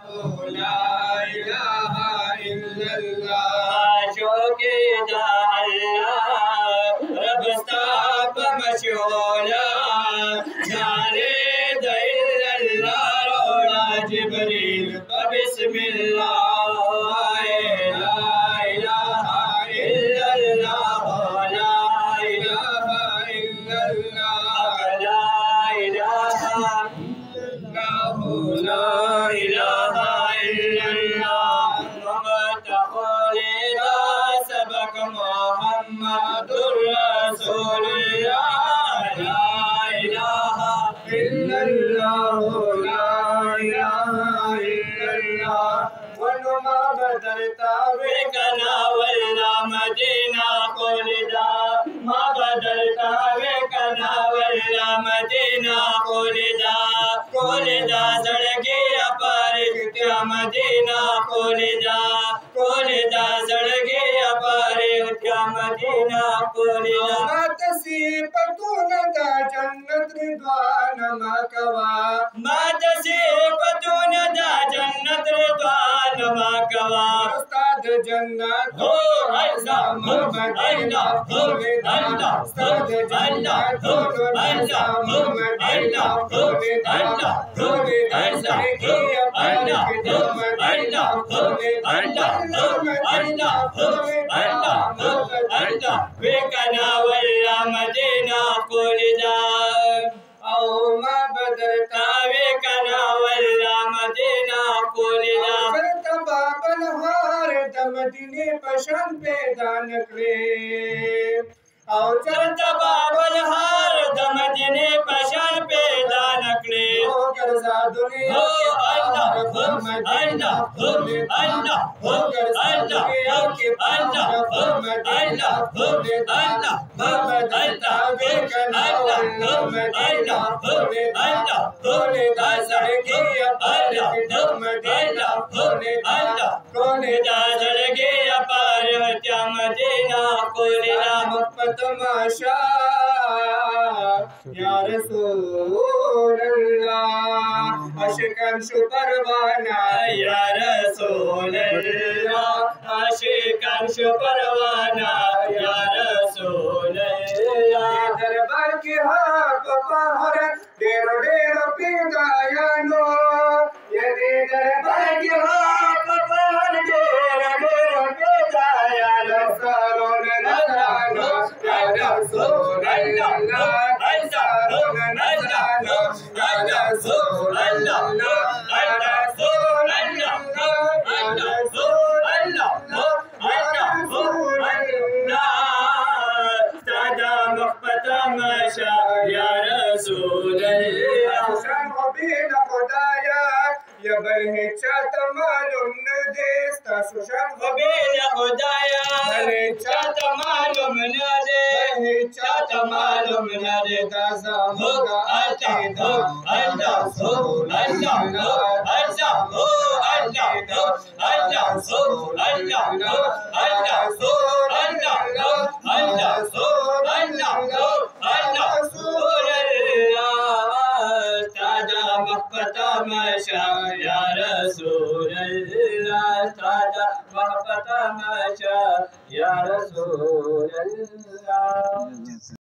ला इलाहा इल्लल्लाह आशोके दा अल्लाह रबस्ता मशोला जाने दल्ला रोड़ा जिब्रील बिस्मिल्लाह ला इलाहा इल्लल्लाह ला इलाहा इल्लल्लाह ला इलाहा इल्लल्लाह ला इलाहा इल्लल्लाह मोहम्मद खुदा सबक मोहम्मदुर रसूलुल्लाह ला इलाहा इल्लल्लाह ला इलाहा इल्लल्लाह वनुमा बदलता वे कना वल्ला मदीना खुलदा मा बदलता वे कना वल्ला मदीना खुलदा सड़के अपार क्या मदीना खुलदा सड़के अपार क्या मदीना खुलदा तसीपतुन दा जन्नत रिदवान मकवा तसीपतुन दा जन्नत रिदवान मकवा उस्ताद जन्नत हो अल्लाह अल्लाह अल्लाह उस्ताद जन्नत हो अल्लाह अल्लाह वे कना वल्ला मदीना खुलदा औ मा बदलता वे कना वल्ला मदीना खुलदा करता बाबल हार दमदीने पशान पैदा नकरे और चलता बाबल हार दमदीने पशान पैदा नकरे हो करजा दुनिया हो अल्लाह हो अल्लाह हो अल्लाह हो अल्लाह के अल्लाह हो अल्लाह हो अल्लाह हो अल्लाह वे कना अल्लाह हो अल्लाह हो अल्लाह हो सड़के अल्लाह हो अल्लाह हो अल्लाह खुदा सड़के अपार क्या मदीना खुलदा तमाशा या रसूल अल्लाह अशकन शुपरवाना या रसूल अल्लाह आशिकान शुपरवाना या रसूल अल्लाह दरबार के हाथ पहर डेरो डेरो पिदायानो यदि दरबार के हाथ पहर डेरो डेरो पिदायानो सलोन नजानो या रसूल अल्लाह सलोन नजानो या रसूल अल्लाह या रसूल अल्लाह बीन खुदाया या बरहे चात मालूम न देस्ता सुशान बीन खुदाया बरहे चात मालूम न दे चात मालूम न दे दासा होगा अल्लाह हो अल्लाह हो अल्लाह हो अल्लाह हो अल्लाह हो अल्लाह हो अल्लाह हो अल्लाह हो अल्लाह हो अल्लाह हो अल्लाह हो अल्लाह रसूल अल्लाह ताजा मक्का मशा या रसूल अल्लाह ताजा मक्का मशा या रसूल अल्लाह